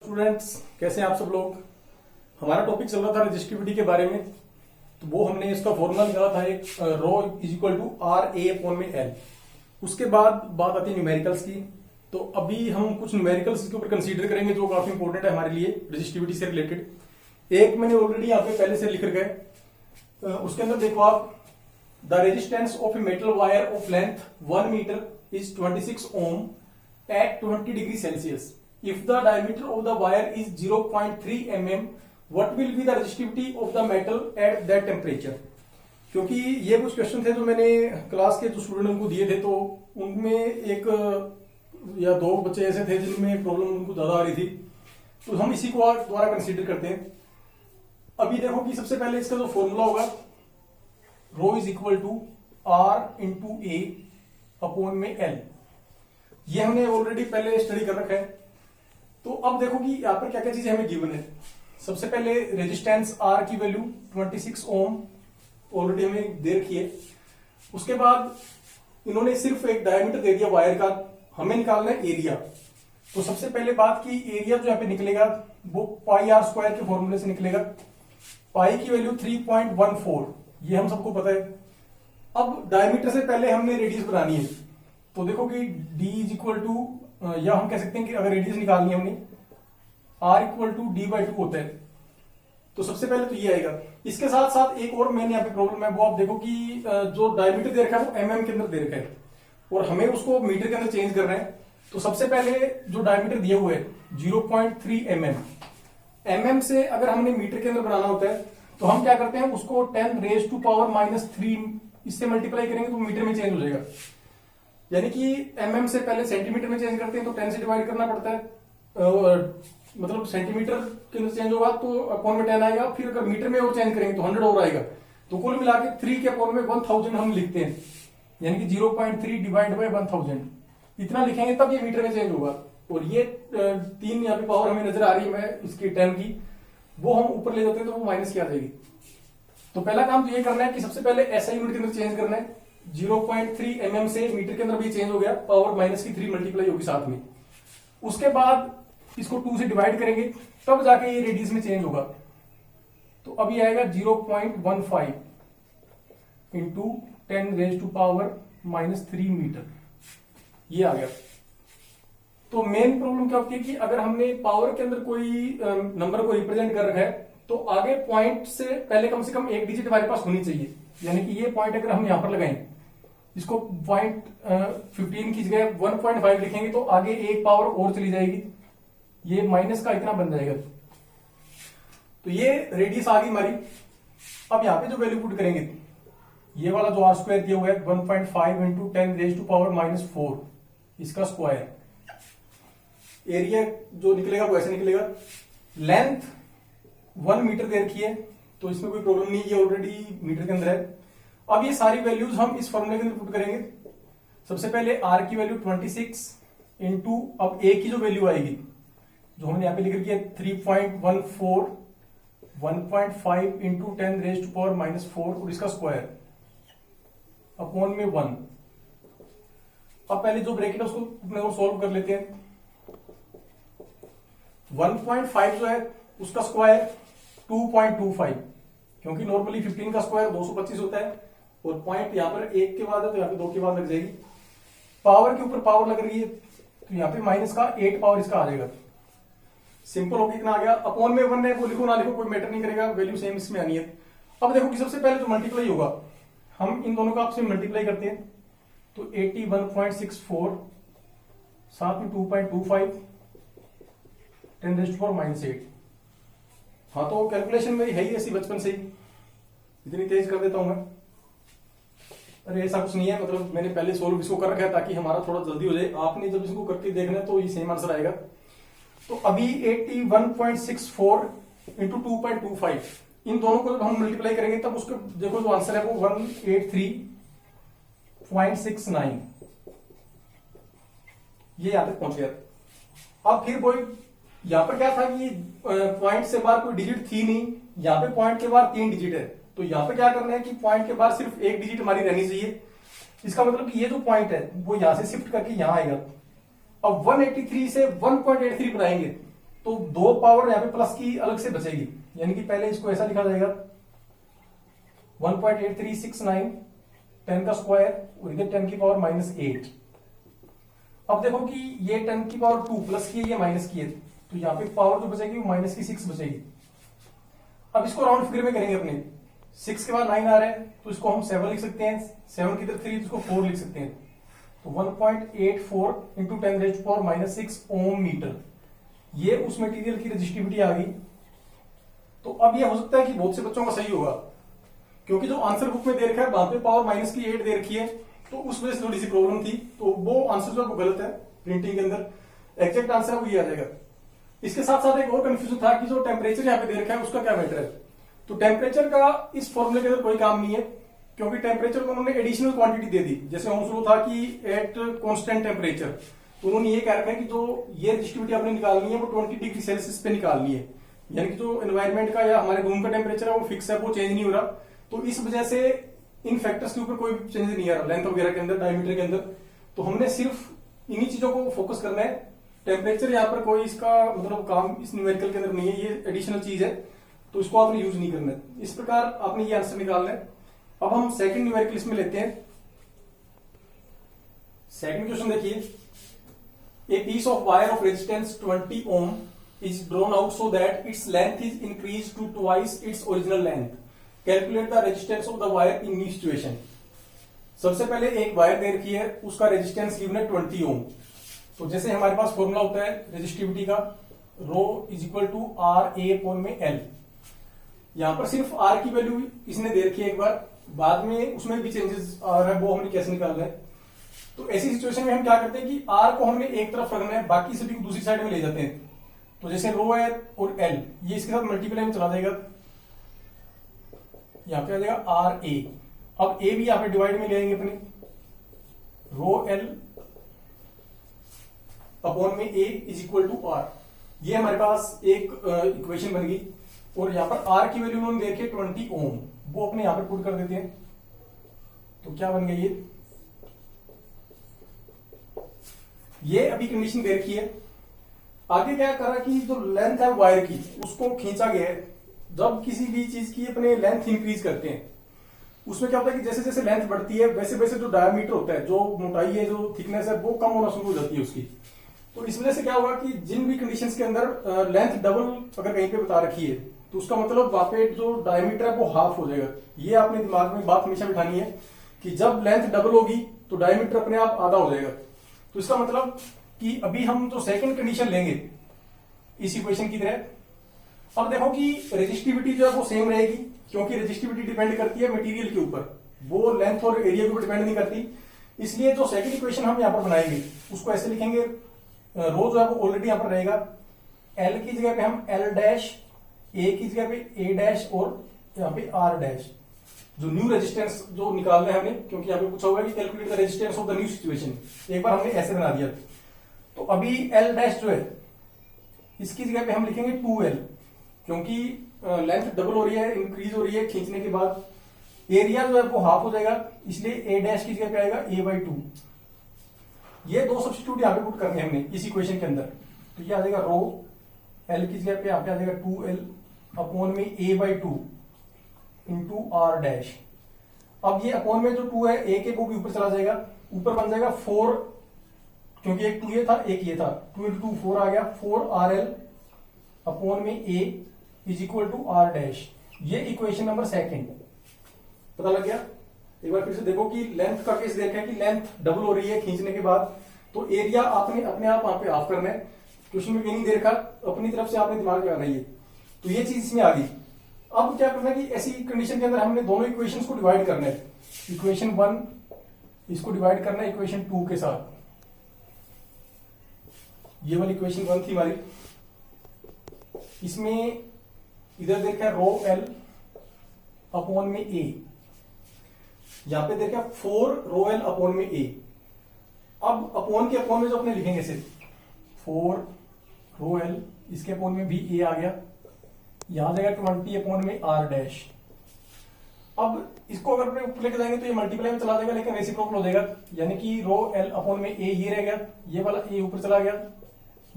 Students, कैसे हैं आप सब लोग। हमारा टॉपिक चल रहा था रेजिस्टिविटी के बारे में। तो वो हमने इसका फॉर्मूला निकाला था, एक rho is equal to R A upon में एल। उसके बाद बात आती है न्यूमेरिकल्स की। तो अभी हम कुछ न्यूमेरिकल्स के ऊपर कंसीडर करेंगे जो काफी इंपॉर्टेंट है हमारे लिए रेजिस्टिविटी से रिलेटेड। एक मैंने ऑलरेडी यहाँ पे पहले से लिख रखा है। उसके अंदर देखो आप, the resistance of a metal wire of length 1 metre is 26 ohm at 20 degree Celsius. If the diameter of the wire is 0.3 mm, what will be the resistivity of the metal at that temperature? क्योंकि ये कुछ question थे जो मैंने class के जो student को दिए थे, तो उनमें एक या दो बच्चे ऐसे थे जिनमें प्रॉब्लम उनको ज्यादा आ रही थी। तो हम इसी को दोबारा कंसीडर करते हैं। अभी देखो कि सबसे पहले इसका जो फॉर्मूला होगा, rho is equal to R into A upon में एल। ये हमने ऑलरेडी पहले स्टडी कर रखा है। तो अब देखो कि यहाँ पर क्या क्या चीजें हमें गिवन है। सबसे पहले रेजिस्टेंस आर की वैल्यू 26 ओम ऑलरेडी हमें दे रखी है। उसके बाद इन्होंने सिर्फ एक डायमीटर दे दिया वायर का, हमें निकालना है एरिया। तो सबसे पहले बात की, एरिया जो यहाँ पे निकलेगा वो पाई आर स्क्वायर के फॉर्मूले से निकलेगा। पाई की वैल्यू 3.14, ये हम सबको पता है। अब डायमीटर से पहले हमने रेडियस बनानी है। तो देखो कि d इज इक्वल टू, या हम कह सकते हैं कि अगर रेडियस निकालनी है हमने, r इक्वल टू d/2 होता है। तो सबसे पहले तो ये आएगा। इसके साथ साथ एक और मेन यहाँ पे प्रॉब्लम है, वो आप देखो कि जो डायमीटर दे रखा है वो mm के अंदर दे रखा है और हमें उसको मीटर के अंदर चेंज करना है। तो सबसे पहले जो डायमीटर दिया हुआ है 0.3 mm से अगर हमने मीटर के अंदर बनाना होता है तो हम क्या करते हैं, उसको 10⁻³ इससे मल्टीप्लाई करेंगे तो मीटर में चेंज हो जाएगा। यानी कि mm से पहले सेंटीमीटर में चेंज करते हैं तो 10 से डिवाइड करना पड़ता है। मतलब सेंटीमीटर के अंदर चेंज होगा तो अपॉन में 10 आएगा। फिर अगर मीटर में और चेंज करेंगे तो 100 और आएगा। तो कुल मिला के 3 के अपॉन में 1000 हम लिखते हैं, यानी कि 0.3 डिवाइड बाय 1000 इतना लिखेंगे तब ये मीटर में चेंज होगा। और ये 3 यहाँ पे पावर हमें नजर आ रही है इसकी 10 की, वो हम ऊपर ले जाते हैं तो वो माइनस की आ जाएगी। तो पहला काम तो ये करना है कि सबसे पहले ऐसा यूनिट के अंदर चेंज करना है। 0.3 mm से मीटर के अंदर भी चेंज हो गया, पावर माइनस की 3 मल्टीप्लाई होगी साथ में। उसके बाद इसको 2 से डिवाइड करेंगे तब जाके ये रेडियस में चेंज होगा। तो अब ये आएगा 0.15 इंटू 10⁻³ मीटर, ये आ गया। तो मेन प्रॉब्लम क्या होती है कि अगर हमने पावर के अंदर कोई नंबर को रिप्रेजेंट कर रखा है तो आगे पॉइंट से पहले कम से कम एक डिजिट हमारे पास होनी चाहिए। यानी कि ये पॉइंट अगर हम यहां पर लगाएं, इसको पॉइंट 15 की जगह 1.5 लिखेंगे तो आगे एक पावर और चली जाएगी, ये माइनस का इतना बन जाएगा। तो ये रेडियस आ गई हमारी। अब यहां पे जो वैल्यू पुट करेंगे, ये वाला जो आर स्क्वायर दिया हुआ है 1.5 इंटू 10⁻⁻⁴ इसका स्क्वायर। एरिया जो निकलेगा वो ऐसे निकलेगा। लेंथ 1 मीटर दे रखी है तो इसमें कोई प्रॉब्लम नहीं, ये ऑलरेडी मीटर के अंदर है। अब ये सारी वैल्यूज हम इस फॉर्मूले के अंदर पुट करेंगे। सबसे पहले आर की वैल्यू 26 इंटू, अब ए की जो वैल्यू आएगी जो हमने यहां पे लिख रखी है 3.14, 1.5 इंटू 10⁻⁻⁴ और इसका स्क्वायर अपॉन में 1। अब पहले जो ब्रैकेट है उसको अपने को सोल्व कर लेते हैं। 1.5 जो है उसका स्क्वायर 2.25, क्योंकि नॉर्मली 15 का स्क्वायर 225 होता है और पॉइंट यहां पर 1 के बाद है तो यहां पे 2 के बाद लग जाएगी। पावर के ऊपर पावर लग रही है तो यहां पे माइनस का 8 पावर इसका आ जाएगा। सिंपल होकर कितना आ गया। अपॉन में 1 है, वो लिखो ना लिखो कोई मैटर नहीं करेगा, वैल्यू सेम इसमें आनी है। अब देखो कि सबसे पहले जो मल्टीप्लाई होगा, हम इन दोनों का आपसे मल्टीप्लाई करते हैं तो 81.64 साथ में 2.25 10⁻⁻⁸। हाँ, तो कैलकुलेशन मेरी है ही ऐसी बचपन से ही, इतनी तेज कर देता हूं मैं। अरे ऐसा कुछ नहीं है, मतलब मैंने पहले सोल्व इसको कर रखा है ताकि हमारा थोड़ा जल्दी हो जाए। आपने जब इसको करके देखना है तो ये सेम आंसर आएगा। तो अभी 81.64 इंटू 2.25 इन दोनों को जब हम मल्टीप्लाई करेंगे तब उसका देखो जो आंसर है वो 183.69, ये यहां तक पहुंच गया। अब फिर कोई यहां पर क्या था कि पॉइंट से बाहर कोई डिजिट थी नहीं, यहां पे पॉइंट के बाहर 3 डिजिट है। तो यहां पे क्या करना है कि पॉइंट के बाहर सिर्फ एक डिजिट हमारी रहनी चाहिए। इसका मतलब कि ये जो पॉइंट है वो यहां से शिफ्ट करके यहां आएगा। अब 183 से 1.83 बनाएंगे तो दो पावर यहाँ पे प्लस की अलग से बचेगी, यानी कि पहले इसको ऐसा लिखा जाएगा 1.8369 10 का स्क्वायर और इधर 10 की पावर -8। अब देखो कि ये 10 की पावर 2 प्लस की है, ये माइनस की है, तो यहाँ पे पावर जो बचेगी वो -6 बचेगी। अब इसको राउंड फिगर में करेंगे अपने, 6 के बाद 9 आ रहा है तो इसको हम 7 लिख सकते हैं, 7 की तरफ 3 तो इसको 4 लिख सकते हैं, तो 1.84 इंटू 10⁻⁻6 ओम मीटर, ये उस मटेरियल की रेजिस्टिविटी आ गई। तो अब ये हो सकता है कि बहुत से बच्चों का सही होगा, क्योंकि जो आंसर बुक में दे रखा है वहां पे पावर -8 दे रखी है, तो उस वजह से थोड़ी सी प्रॉब्लम थी, तो वो आंसर जो है वो गलत है प्रिंटिंग के अंदर, एग्जैक्ट आंसर है वो ये आ जाएगा। इसके साथ साथ एक और कंफ्यूजन था कि जो टेम्परेचर यहाँ पे दे रखा है उसका क्या मैटर है। तो टेम्परेचर का इस फॉर्मूले के अंदर कोई काम नहीं है, क्योंकि टेम्परेचर को उन्होंने एडिशनल क्वांटिटी दे दी। जैसे ओम्स लॉ था कि एट कांस्टेंट टेम्परेचर, तो उन्होंने ये कह रखा है कि जो ये रेजिस्टिविटी आपने निकालनी है वो 20 डिग्री सेल्सियस पे निकालनी है, यानी कि जो एनवायरमेंट का या हमारे रूम का टेम्परेचर है वो फिक्स है, वो चेंज नहीं हो रहा। तो इस वजह से इन फैक्टर्स के ऊपर कोई चेंज नहीं आ रहा, लेंथ वगैरह के अंदर, डायमीटर के अंदर। तो हमने सिर्फ इन्हीं चीजों को फोकस करना है। टेम्परेचर यहाँ पर कोई इसका मतलब काम इस न्यूमेरिकल के अंदर नहीं है, ये एडिशनल चीज है, तो इसको आपने यूज नहीं करना है। इस प्रकार आपने ये आंसर निकालना है। अब हम सेकंड न्यूमेरिकल इसमें लेते हैं। सेकंड क्वेश्चन देखिए, a piece of wire of resistance 20 ohm is drawn out so that its length is increase to twice its original length, calculate the resistance of the wire in new situation. सबसे पहले एक wire दे रखी है, उसका resistance given है 20 ओम। तो जैसे हमारे पास फॉर्मूला होता है रेजिस्टिविटी का, rho is equal to R A upon में एल। यहां पर सिर्फ आर की वैल्यू इसने दे रखी है एक बार, बाद में उसमें भी चेंजेस आ रहा है, वो हमने कैसे निकालना है। तो ऐसी सिचुएशन में हम क्या करते हैं कि आर को हमने एक तरफ रखना है, बाकी सभी को दूसरी साइड में ले जाते हैं। तो जैसे रो है और एल, ये इसके साथ मल्टीप्लाई में चला जाएगा, यहां पे आ जाएगा आर ए। अब ए भी यहां पे डिवाइड में ले आएंगे अपने, रो एल अपॉन में ए इज इक्वल टू आर। ये हमारे पास एक इक्वेशन बन गई। और यहां पर आर की वैल्यू उन्होंने दे रखी है 20 ओम, वो अपने यहां पर पुट कर देते हैं। तो क्या बन गई ये अभी कंडीशन दे रखी है। आगे क्या करा कि जो लेंथ है वायर की उसको खींचा गया है। जब किसी भी चीज की अपने लेंथ इंक्रीज करते हैं, उसमें क्या होता है कि जैसे जैसे लेंथ बढ़ती है वैसे वैसे जो डायमीटर होता है, जो मोटाई है, जो थिकनेस है, वो कम होना शुरू हो जाती है उसकी। तो इस वजह से क्या होगा कि जिन भी कंडीशंस के अंदर लेंथ डबल अगर कहीं पे बता रखी है, तो उसका मतलब वहां पे जो डायमीटर है वो हाफ हो जाएगा। ये आपने दिमाग में बात हमेशा बिठानी है कि जब लेंथ डबल होगी तो डायमीटर अपने आप आधा हो जाएगा। तो इसका मतलब कि अभी हम जो सेकंड कंडीशन लेंगे इस इक्वेशन की तरह, अब देखो कि रेजिस्टिविटी जो है वो सेम रहेगी, क्योंकि रेजिस्टिविटी डिपेंड करती है मटेरियल के ऊपर, वो लेंथ और एरिया के ऊपर डिपेंड नहीं करती। इसलिए जो सेकंड इक्वेशन हम यहां पर बनाएंगे उसको ऐसे लिखेंगे, रो जो है वो ऑलरेडी यहां पर रहेगा, एल की जगह पे हम एल डैश, ए की जगह पे ए डैश और यहाँ पे आर डैश। जो न्यू रेजिस्टेंस जो निकालना है हमने, क्योंकि यहाँ पे पूछा होगा कि calculate the resistance of the new situation, एक बार हमने ऐसे बना दिया। तो अभी एल डैश जो है इसकी जगह पे हम लिखेंगे 2L, क्योंकि लेंथ डबल हो रही है, इंक्रीज हो रही है खींचने के बाद। एरिया जो है वो हाफ हो जाएगा, इसलिए ए डैश की जगह पे आएगा a/2। ये दो सब्स्टिट्यूट यहाँ पे पुट करने हमने इस इक्वेशन के अंदर। तो ये आ जाएगा रो एल की जगह पे यहाँ पे आ जाएगा 2L अपॉन में a/2 इंटू आर डैश। अब ये अपॉन में जो 2 है, ए के वो भी ऊपर चला जाएगा, ऊपर बन जाएगा 4, क्योंकि एक 2 ये था एक ये था, 2 इंटू 2 4 आ गया, 4RL अपॉन में a is equal to R dash. ये इक्वेशन नंबर सेकंड पता लग गया। एक बार फिर से देखो कि लेंथ का केस देखा है कि लेंथ डबल हो रही है खींचने के बाद, तो एरिया आपने अपने आप वहां पे ऑफ करना है। क्वेश्चन में ये नहीं दे रखा, अपनी तरफ से आपने दिमाग लगाना है। तो ये चीज इसमें आ गई। अब क्या करना है कि ऐसी कंडीशन के अंदर हमने दोनों इक्वेशंस को डिवाइड करना है। इक्वेशन 1 इसको डिवाइड करना है इक्वेशन 2 के साथ। ये वाली इक्वेशन 1 थी हमारी, इसमें इधर देखा रो एल अपॉन में ए, यहां पे देखा 4 रो एल अपॉन में ए। अब अपॉन के अपॉन में जो अपने लिखेंगे सिर्फ 4 रो एल, इसके अपॉन में भी ए आ गया, यहां जाएगा 20 अपॉन में आर डैश। अब इसको अगर अपने ऊपर लेके जाएंगे तो ये मल्टीप्लाई में चला जाएगा, लेकिन रेसिप्रोकल हो जाएगा, यानी कि रो एल अपॉन में ए ये रह गया, ये वाला ए ऊपर चला गया,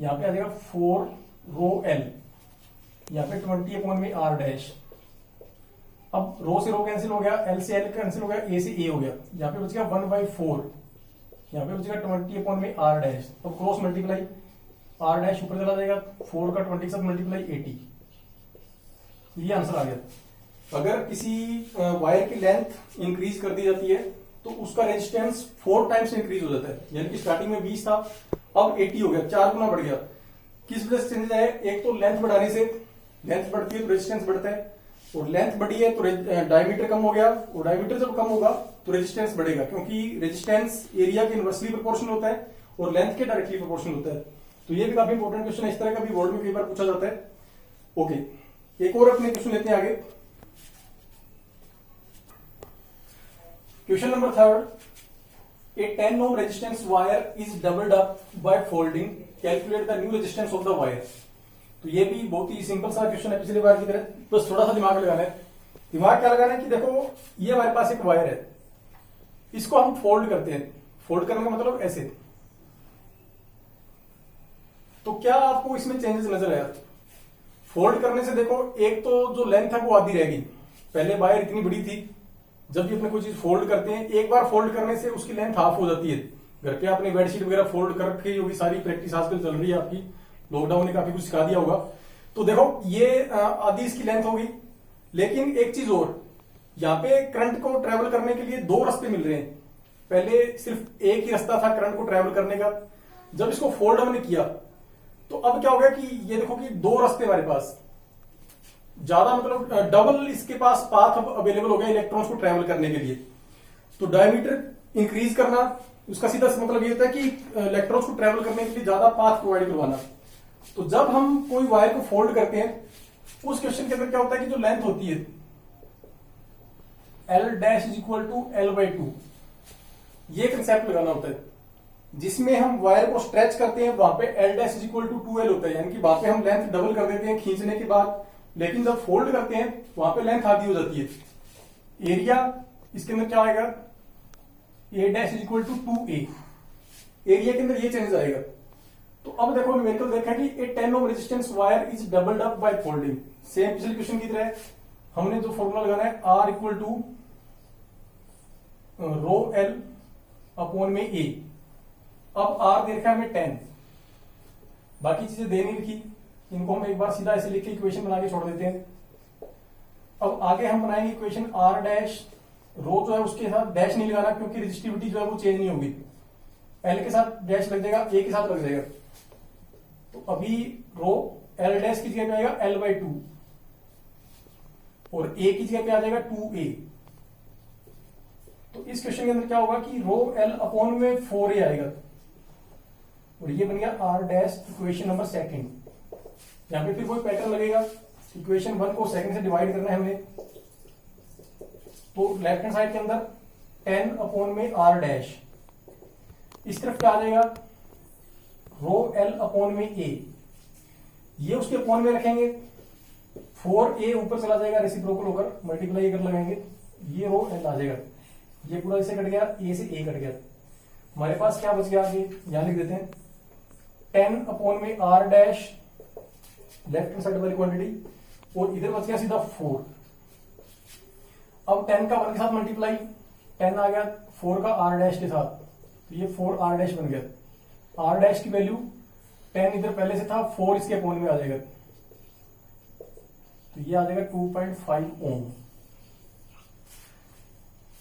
यहां पे आ जाएगा 4 रो एल, यहाँ पे 20 अपॉन में आर डैश। अब रो से रो कैंसिल हो गया, एल से एल कैंसिल हो गया, ए से ए हो गया, यहाँ पे बच गया 1/4, यहाँ पे बचेगा 20 अपॉन में आर डैश। तो क्रॉस मल्टीप्लाई, आर डैश ऊपर चला जाएगा, 4 का 20 के साथ मल्टीप्लाई 80, ये आंसर आ गया। अगर किसी वायर की लेंथ इंक्रीज कर दी जाती है तो उसका रेजिस्टेंस 4 टाइम्स इंक्रीज हो जाता है, यानी कि स्टार्टिंग में 20 था, अब 80 हो गया, 4 गुना बढ़ गया। किस वजह से चेंज है? एक तो लेंथ बढ़ाने से, लेंथ बढ़ती है तो रेजिस्टेंस बढ़ता है, और लेंथ बढ़ी है तो डायमीटर कम हो गया, और डायमीटर जब कम होगा तो रेजिस्टेंस बढ़ेगा, क्योंकि रेजिस्टेंस एरिया के इनवर्सली प्रोपोर्शनल होता है और लेंथ के डायरेक्टली प्रोपोर्शनल होता है। तो ये भी काफी इंपॉर्टेंट क्वेश्चन है, इस तरह का भी बोर्ड में कई बार पूछा जाता है। ओके, एक और अपने क्वेश्चन लेते हैं आगे। Question number 3, a 10 ohm resistance wire is doubled up by folding, calculate the new resistance of the wire। तो ये भी बहुत ही सिंपल सा क्वेश्चन है पिछली बार की तरह, बस थोड़ा सा दिमाग लगाना है। दिमाग क्या लगाना है कि देखो ये हमारे पास एक वायर है, इसको हम फोल्ड करते हैं, फोल्ड करने का मतलब ऐसे। तो क्या आपको इसमें चेंजेस नजर आया? फोल्ड करने से देखो, एक तो जो लेंथ है वो आधी रहेगी, पहले वायर इतनी बड़ी थी, जब भी अपने कोई चीज फोल्ड करते हैं, एक बार फोल्ड करने से उसकी लेंथ हाफ हो जाती है। घर पे आपने बेडशीट वगैरह फोल्ड कर रखी होगी, सारी प्रैक्टिस आजकल चल रही है आपकी, लॉकडाउन ने काफी कुछ सिखा दिया होगा। तो देखो ये आधी इसकी लेंथ होगी, लेकिन एक चीज और, यहाँ पे करंट को ट्रेवल करने के लिए 2 रास्ते मिल रहे हैं। पहले सिर्फ एक ही रास्ता था करंट को ट्रेवल करने का, जब इसको फोल्ड हमने किया तो अब क्या हो गया कि ये देखो कि 2 रास्ते हमारे पास, ज्यादा मतलब डबल इसके पास पाथ अब अवेलेबल हो गया इलेक्ट्रॉन्स को ट्रेवल करने के लिए। तो डायमीटर इंक्रीज करना, उसका सीधा मतलब ये होता है कि इलेक्ट्रॉन्स को ट्रेवल करने के लिए ज्यादा पाथ प्रोवाइड करवाना। तो जब हम कोई वायर को फोल्ड करते हैं, उस क्वेश्चन के अंदर क्या होता है कि जो लेंथ होती है L dash is equal to L/2, ये कंसेप्ट लगाना होता है। जिसमें हम वायर को स्ट्रेच करते हैं वहां पे L dash is equal to 2L होता है, यानी कि वहां पे हम लेंथ डबल कर देते हैं खींचने के बाद, लेकिन जब फोल्ड करते हैं वहां पे लेंथ आधी हो जाती है। एरिया इसके अंदर क्या आएगा? A dash is equal to 2A, area के अंदर ये चेंज आएगा। तो अब देखो न्यूमेरिकल देखा कि a 10 ohm resistance wire is doubled up by folding. Same पिछले क्वेश्चन की तरह हमने जो फॉर्मूला लगाना है R equal to rho L upon में ए। अब R दे रखा है हमें 10, बाकी चीजें दे नहीं रखी, इनको हम एक बार सीधा ऐसे लिख के इक्वेशन बना के छोड़ देते हैं। अब आगे हम बनाएंगे इक्वेशन R डैश, रो जो है उसके साथ डैश नहीं लगाना क्योंकि रेजिस्टिविटी जो है वो चेंज नहीं होगी, L के साथ डैश लग जाएगा, A के साथ लग जाएगा। तो अभी रो L डैश की जगह पे आएगा L/2 और A की जगह पे आ जाएगा 2A। तो इस क्वेश्चन के अंदर क्या होगा कि रो L अपॉन में 4A आएगा, और ये बन गया R डैश इक्वेशन नंबर 2। यहां पे फिर कोई पैटर्न लगेगा, इक्वेशन 1 को सेकंड से डिवाइड करना है हमने। तो लेफ्ट हैंड साइड के अंदर 10 अपॉन में R डैश, इस तरफ क्या आ जाएगा रो L अपॉन में A, ये उसके अपॉन में रखेंगे, 4A ऊपर चला जाएगा रेसिप्रोकल होकर, मल्टीप्लाई कर लगाएंगे, ये रो L आ जाएगा, ये पूरा इसे कट गया, A से A कट गया। हमारे पास क्या बच गया आगे, यहां लिख देते हैं 10 अपॉन में R dash left hand side वाली क्वांटिटी, और इधर बच गया सीधा 4। अब 10 का 1 के साथ मल्टीप्लाई, 10 आ गया 4 का R डैश के साथ, तो ये 4R डैश बन गया। R डैश की वैल्यू 10 इधर पहले से था, 4 इसके अपोन में आ जाएगा, तो ये आ जाएगा 2.5 ओम।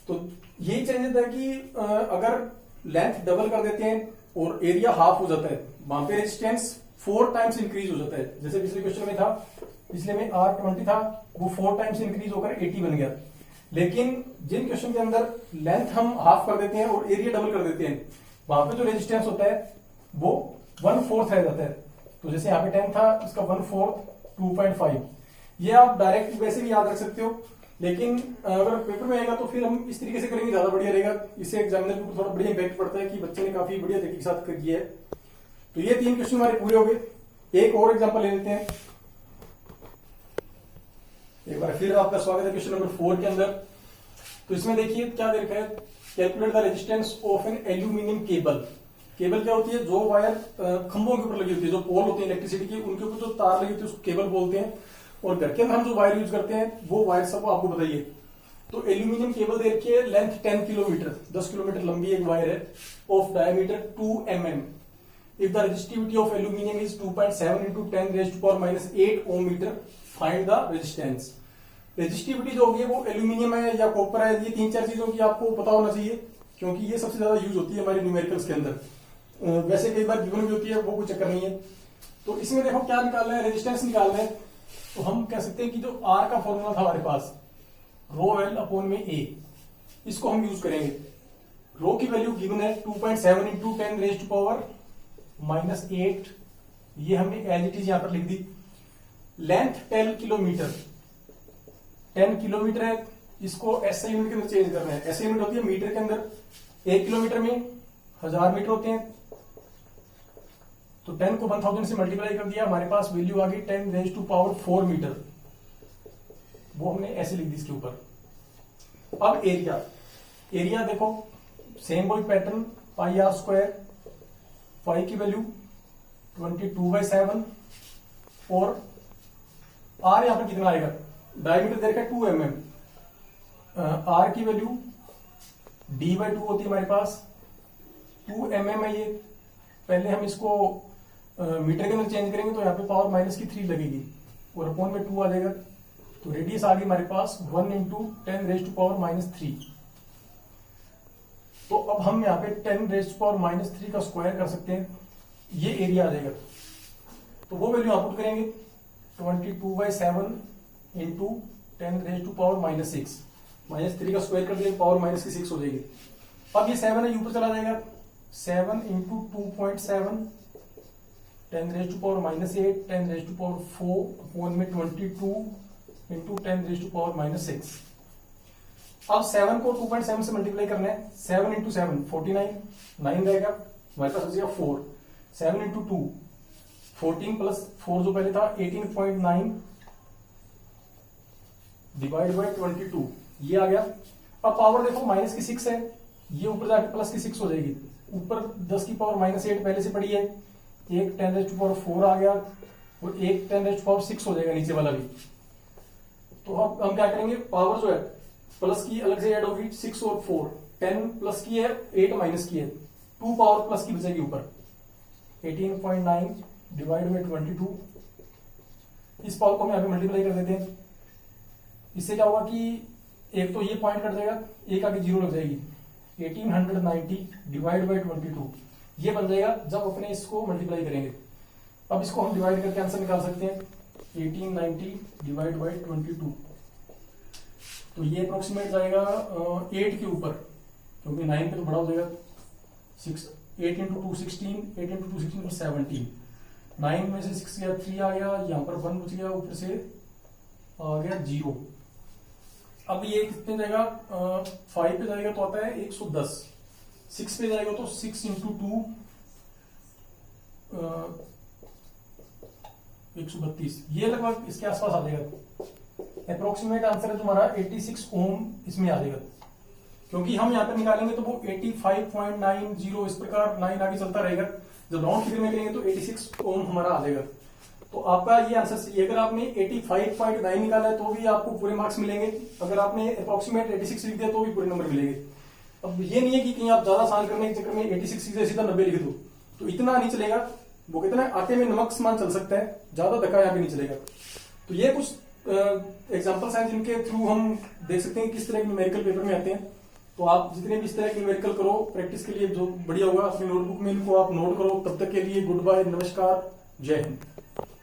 तो यही चेंज है कि अगर लेंथ डबल कर देते हैं और एरिया हाफ हो जाता है, वहां पे रेजिस्टेंस 4 टाइम्स इंक्रीज हो जाता है। जैसे पिछले क्वेश्चन में था, पिछले में R20 था, वो 4 टाइम्स इंक्रीज होकर 80 बन गया। लेकिन जिन क्वेश्चन के अंदर लेंथ हम हाफ कर देते हैं और एरिया डबल कर देते हैं, वहां पे जो रेजिस्टेंस होता है वो 1/4 रह जाता है। तो जैसे यहाँ पे 10 था, इसका 1/4 2.5। ये आप डायरेक्ट वैसे भी याद रख सकते हो, लेकिन अगर पेपर में आएगा तो फिर हम इस तरीके से करेंगे, ज्यादा बढ़िया रहेगा। इससे एग्जामिनर को थोड़ा बढ़िया इम्पैक्ट पड़ता है कि बच्चे ने काफी बढ़िया तरीके के साथ किया है। तो ये 3 क्वेश्चन हमारे पूरे हो गए। एक और एग्जाम्पल ले लेते हैं। एक बार फिर आपका स्वागत है क्वेश्चन नंबर 4 के अंदर। तो इसमें देखिए क्या दे रखा है, calculate the resistance of an aluminium cable cable क्या होती है, जो वायर खंभों के ऊपर लगी होती है, जो पोल होते हैं इलेक्ट्रिसिटी के, उनके ऊपर जो तार लगी होती है उसको केबल बोलते हैं। और घर के अंदर हम जो वायर यूज करते हैं वो वायर सब आपको बताइए। तो एल्यूमिनियम केबल दे रखी है, लेंथ 10 किलोमीटर, 10 किलोमीटर लंबी एक वायर है, of diameter 2 mm। If the resistivity of aluminium is 2.7 into 10⁻⁻8 ohm metre, find the resistance. Resistivity जो होगी वो एल्यूमिनियम है या कॉपर है, ये 3-4 चीजों की आपको पता होना चाहिए, क्योंकि ये सबसे ज्यादा यूज होती है हमारी न्यूमेरिकल्स के अंदर। वैसे कई बार गिवन भी होती है, वो कोई चक्कर नहीं है। तो इसमें देखो क्या निकालना है, रेजिस्टेंस निकालना है। तो हम कह सकते हैं कि जो आर का फॉर्मूला था हमारे पास, रो एल अपॉन में ए, इसको हम यूज करेंगे। रो की वैल्यू गिवन है 2.7 into 10⁻⁻8, ये हमने एज इट इज यहां पर लिख दी। लेंथ 10 किलोमीटर, 10 किलोमीटर है, इसको एसआई यूनिट के अंदर चेंज करना है। एसआई यूनिट होती है मीटर के अंदर, 1 किलोमीटर में 1000 मीटर होते हैं। तो 10 को 1000 से मल्टीप्लाई कर दिया, हमारे पास वैल्यू आ गई 10⁻⁴ मीटर, वो हमने ऐसे लिख दी इसके ऊपर। अब एरिया, एरिया देखो सेम वही पैटर्न, πr², पाई की वैल्यू 22/7 और आर यहां पर कितना आएगा, डायमीटर दे रखा है 2 mm, आर की वैल्यू d/2 होती है हमारे पास, 2 mm है ये। पहले हम इसको मीटर के अंदर चेंज करेंगे तो यहाँ पे पावर -3 लगेगी और अपॉन में 2 आ जाएगा। तो रेडियस आ गई हमारे पास 1 into 10⁻⁻3। तो अब हम यहाँ पे 10⁻⁻3 का स्क्वायर कर सकते हैं, ये एरिया आ जाएगा। तो वो वैल्यू आप पुट करेंगे 22/7 into 10⁻⁻6, -3 का स्क्वायर कर देंगे, पावर -6 हो जाएगी। अब ये 7 है, ऊपर चला जाएगा, 7 into 2.7 10⁻⁻8 10⁻⁴ अपॉन में 22 into 10⁻⁻6। अब 7 को 2.7 से मल्टीप्लाई करना है, 7 into 7 49, 9 रहेगा हमारे पास, बचेगा 4, 7 into 2 14 प्लस 4 जो पहले था 18.9 डिवाइड बाई 22, ये आ गया। अब पावर देखो -6 है, ये ऊपर जाके +6 हो जाएगी, ऊपर 10 की पावर -8 पहले से पड़ी है, एक 10⁻⁴ आ गया और एक 10⁻�6 हो जाएगा नीचे वाला भी। तो अब हम क्या करेंगे, पावर जो है प्लस की अलग से ऐड होगी, 6 और 4, 10 प्लस की है, 8 माइनस की है, 2 पावर प्लस की बचेगी ऊपर, 18.9 डिवाइड बाई 22। इस पावर को हम यहाँ पे मल्टीप्लाई कर देते हैं। इससे क्या होगा कि एक तो ये पॉइंट कट जाएगा, एक आगे 0 लग जाएगी, 1890 डिवाइड बाई 22 ये बन जाएगा जब अपने इसको मल्टीप्लाई करेंगे। अब इसको हम डिवाइड करके आंसर निकाल सकते हैं, 1890 डिवाइड बाई 22, तो ये अप्रोक्सीमेट जाएगा 8 के ऊपर, क्योंकि 9 पे तो बड़ा हो जाएगा, 8 into 2 16, 8 into 2 16 17, 9 में से 6 गया, 3 आ गया, यहाँ पर 1 बच गया, ऊपर से आ गया 0। अब ये कितने जाएगा, 5 पे जाएगा तो आता है 110, 6 पे जाएगा तो 6 into 2 132, ये लगभग इसके आसपास आ जाएगा। अप्रोक्सीमेट आंसर है जो हमारा 86 ओम इसमें आ जाएगा, क्योंकि हम यहाँ पर निकालेंगे तो वो 85.90 इस प्रकार 9 आगे चलता रहेगा। जब राउंड फिगर में करेंगे तो 86 ओम हमारा आ जाएगा। तो आपका ये आंसर सही है। अगर आपने 85.9 निकाला है तो भी आपको पूरे मार्क्स मिलेंगे, अगर आपने अप्रोक्सीमेट 86 लिख दिया तो भी पूरे नंबर मिलेंगे। अब ये नहीं है कि कहीं आप ज्यादा आसान करने के चक्कर में 86 सीधा 90 लिख दो, तो इतना नहीं चलेगा। वो कितना आटे में नमक समान चल सकता है, ज्यादा धक्का यहाँ पे नहीं चलेगा। तो ये कुछ एग्जांपल्स हैं जिनके थ्रू हम देख सकते हैं किस तरह के न्यूमेरिकल पेपर में आते हैं। तो आप जितने भी इस तरह के न्यूमेरिकल करो प्रैक्टिस के लिए, जो बढ़िया होगा अपनी नोटबुक में इनको आप नोट करो। तब तक के लिए गुड बाय, नमस्कार, जय हिंद।